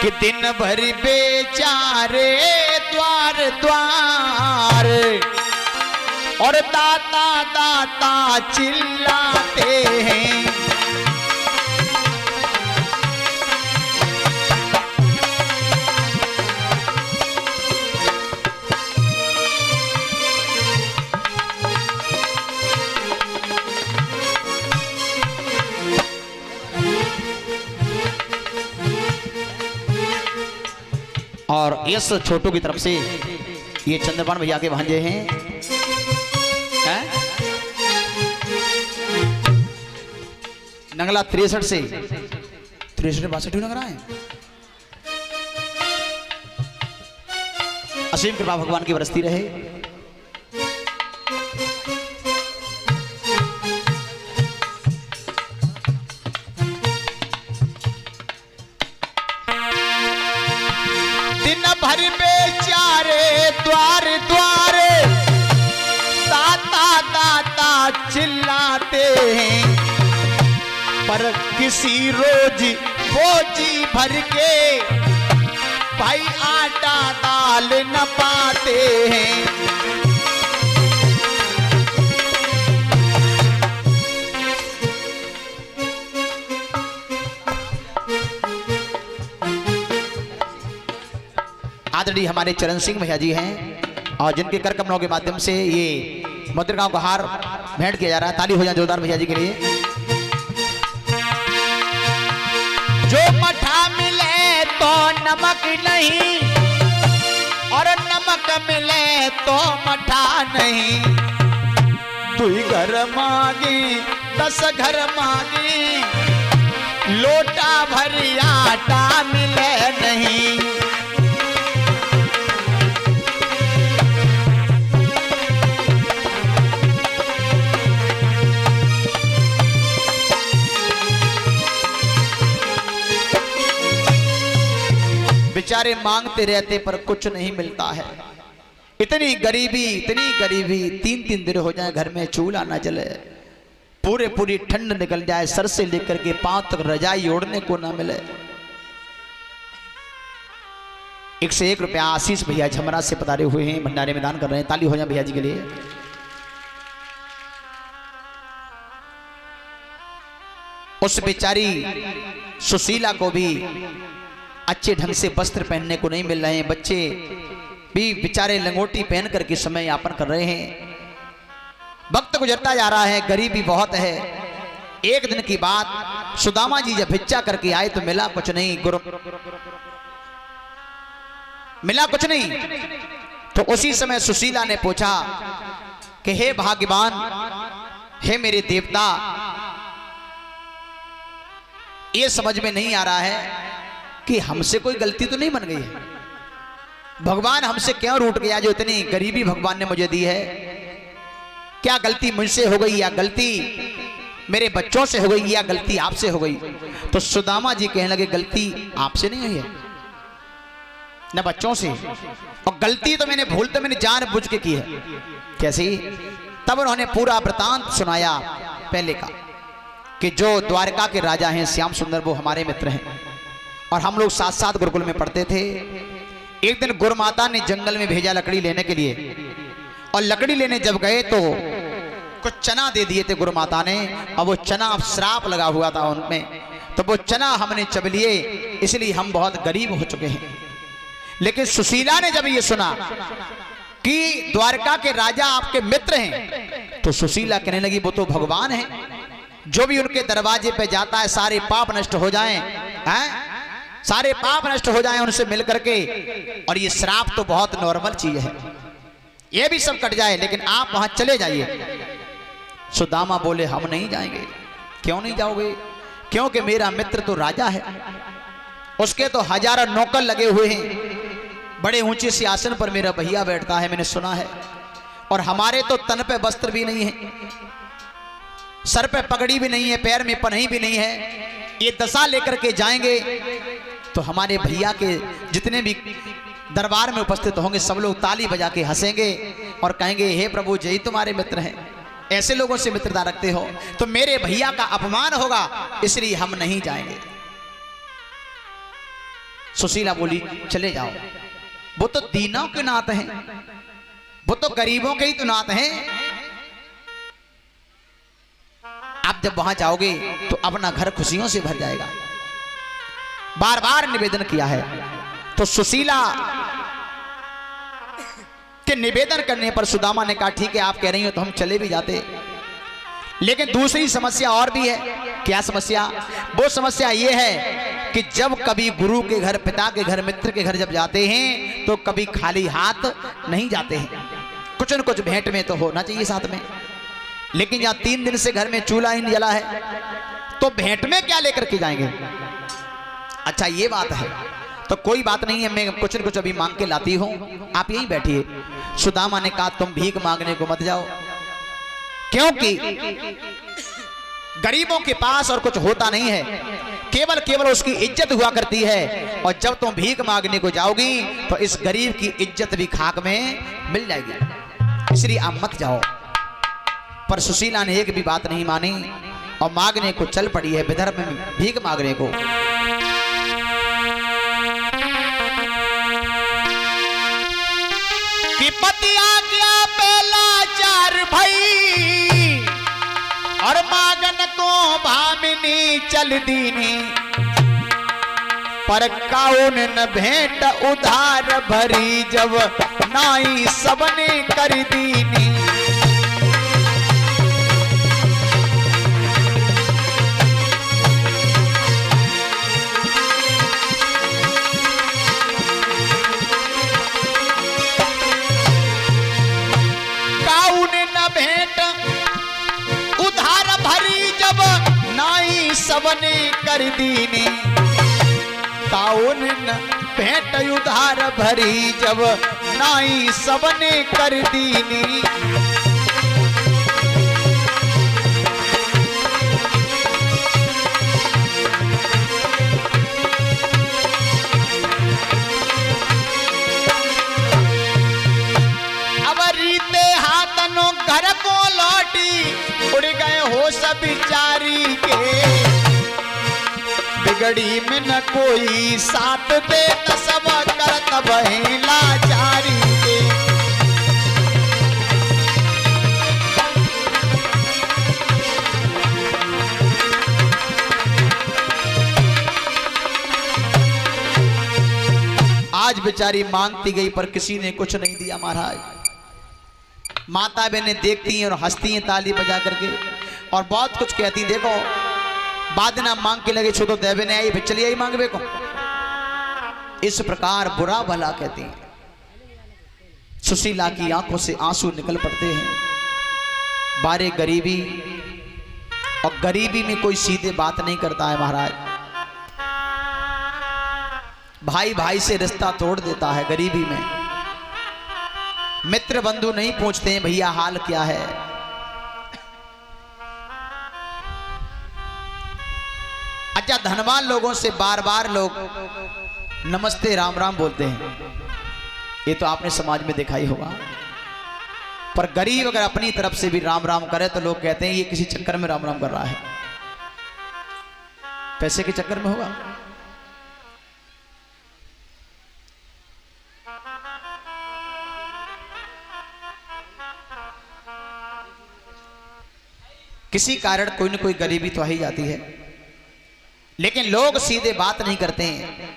कि दिन भर बेचारे द्वार द्वार और दाता दाता चिल्लाते हैं। और इस छोटू की तरफ से ये चंद्रपान भैया के भांजे हैं, नंगला 63 से 63-62 नंगरा है। असीम कृपा भगवान की बरसती रहे। दिन भर बेचारे द्वार द्वार दाता दाता चिल्लाते हैं, पर किसी रोज बोझी भर के भाई आटा दाल न पाते हैं। आदरणीय हमारे चरण सिंह भैया जी हैं और जिनके कर कमलों के माध्यम से ये मुद्रिकाओं का हार भेंट किया जा रहा है। ताली हो जाए जोरदार भैया जी के लिए। जो मठा मिले तो नमक नहीं और नमक मिले तो मठा नहीं, तू ही घर मांगे 10 घर मांगे लोटा भर आटा मिले नहीं। बेचारे मांगते रहते पर कुछ नहीं मिलता है। इतनी गरीबी 3-3 दिन हो जाए घर में चूल्हा ना जले, पूरी ठंड निकल जाए, सर से लेकर के पांव तक रजाई ओढ़ने को ना मिले। 101 रुपया आशीष भैया झमरा से पधारे हुए हैं, भंडारे में दान कर रहे हैं। ताली हो जाए भैया जी के लिए। उस बेचारी सुशीला को भी अच्छे ढंग से वस्त्र पहनने को नहीं मिल रहे हैं। बच्चे भी बेचारे लंगोटी पहन करके समय यापन कर रहे हैं। वक्त गुजरता जा रहा है, गरीबी बहुत है। एक दिन की बात, सुदामा जी जब भिक्षा करके आए तो मिला कुछ नहीं, मिला कुछ नहीं। तो उसी समय सुशीला ने पूछा कि हे भाग्यवान, हे मेरे देवता, ये समझ में नहीं आ रहा है कि हमसे कोई गलती तो नहीं बन गई है। भगवान हमसे क्यों रूठ गया जो इतनी गरीबी भगवान ने मुझे दी है? क्या गलती मुझसे हो गई या गलती मेरे बच्चों से हो गई या गलती आपसे हो गई? तो सुदामा जी कहने लगे गलती आपसे नहीं हुई है न बच्चों से, और गलती तो मैंने भूल तो मैंने जानबूझ के की है। कैसी? तब उन्होंने पूरा वृतांत सुनाया पहले का कि जो द्वारका के राजा हैं श्याम सुंदर, वो हमारे मित्र हैं और हम लोग साथ साथ गुरुकुल में पढ़ते थे। एक दिन गुरुमाता ने जंगल में भेजा लकड़ी लेने के लिए, और लकड़ी लेने जब गए तो कुछ चना दे दिए थे गुरुमाता ने, और वो चना श्राप लगा हुआ था उनमें, तो वो चना हमने चब लिए, इसलिए हम बहुत गरीब हो चुके हैं। लेकिन सुशीला ने जब ये सुना कि द्वारका के राजा आपके मित्र हैं, तो सुशीला कहने लगी वो तो भगवान है, जो भी उनके दरवाजे पे जाता है सारे पाप नष्ट हो जाएं, हैं? सारे पाप नष्ट हो जाएं उनसे मिल करके, और ये श्राप तो बहुत नॉर्मल चीज है, ये भी सब कट जाए, लेकिन आप वहां चले जाइए। सुदामा बोले हम नहीं जाएंगे। क्यों नहीं जाओगे? क्योंकि मेरा मित्र तो राजा है, उसके तो हजारों नौकर लगे हुए हैं, बड़े ऊंचे सिंहासन पर मेरा भैया बैठता है, मैंने सुना है, और हमारे तो तन पे वस्त्र भी नहीं है, सर पे पगड़ी भी नहीं है, पैर में पन्ही भी नहीं है। ये दशा लेकर के जाएंगे तो हमारे भैया के जितने भी दरबार में उपस्थित होंगे सब लोग ताली बजा के हंसेंगे और कहेंगे हे प्रभु जय तुम्हारे मित्र हैं, ऐसे लोगों से मित्रता रखते हो, तो मेरे भैया का अपमान होगा, इसलिए हम नहीं जाएंगे। सुशीला बोली चले जाओ, वो तो दीनों के नाथ हैं, वो तो गरीबों के ही तो नाथ हैं। आप जब वहां जाओगे तो अपना घर खुशियों से भर जाएगा। बार बार निवेदन किया है। तो सुशीला के निवेदन करने पर सुदामा ने कहा ठीक है आप कह रही हो तो हम चले भी जाते, लेकिन दूसरी समस्या और भी है। क्या समस्या? वो समस्या ये है कि जब कभी गुरु के घर, पिता के घर, मित्र के घर जब जाते हैं तो कभी खाली हाथ नहीं जाते हैं, कुछ न कुछ भेंट में तो होना चाहिए साथ में। लेकिन यहाँ 3 दिन से घर में चूल्हा ही नहीं जला है तो भेंट में क्या लेकर के जाएंगे? अच्छा ये बात है, तो कोई बात नहीं है, मैं कुछ न कुछ अभी मांग के लाती हूं, आप यहीं बैठिए। सुदामा ने कहा तुम भीख मांगने को मत जाओ, क्योंकि गरीबों के पास और कुछ होता नहीं है, केवल केवल उसकी इज्जत हुआ करती है। और जब तुम भीख मांगने को जाओगी तो इस गरीब की इज्जत भी खाक में मिल जाएगी, इसलिए आप मत जाओ। पर सुशीला ने एक भी बात नहीं मानी और मांगने को चल पड़ी है, विदर्भ में भीख मांगने को। कि पतिया गया पहला चार भाई और मागन को भामिनी चल दीनी, पर काउन न भेंट उधार भरी जब नाई सबने कर दीनी। सबने कर दीनी, काउन भेंट उधार भरी जब नाई सबने कर दीनी। अब रीते हाथनों घर को लौटी उड़ गए हो सब बिचारी के, बिगड़ी में न कोई साथ दे न सब करत वही लाचारी के। आज बेचारी मांगती गई पर किसी ने कुछ नहीं दिया महाराज। माता बहनें देखती हैं और हंसती हैं ताली बजा करके और बहुत कुछ कहती, देखो बाद ना मांग के लगे छो तो देवे ने आई फिर चलिए आई मांगवे को। इस प्रकार बुरा भला कहती हैं। सुशीला की आंखों से आंसू निकल पड़ते हैं। बारे गरीबी, और गरीबी में कोई सीधे बात नहीं करता है महाराज। भाई भाई से रिश्ता तोड़ देता है गरीबी में। मित्र बंधु नहीं पूछते हैं भैया हाल क्या है। अच्छा धनवान लोगों से बार बार लोग नमस्ते राम राम बोलते हैं, ये तो आपने समाज में देखा ही होगा। पर गरीब अगर अपनी तरफ से भी राम राम करे तो लोग कहते हैं ये किसी चक्कर में राम राम कर रहा है, पैसे के चक्कर में होगा। किसी कारण कोई न कोई गरीबी तो आ ही जाती है, लेकिन लोग सीधे बात नहीं करते हैं।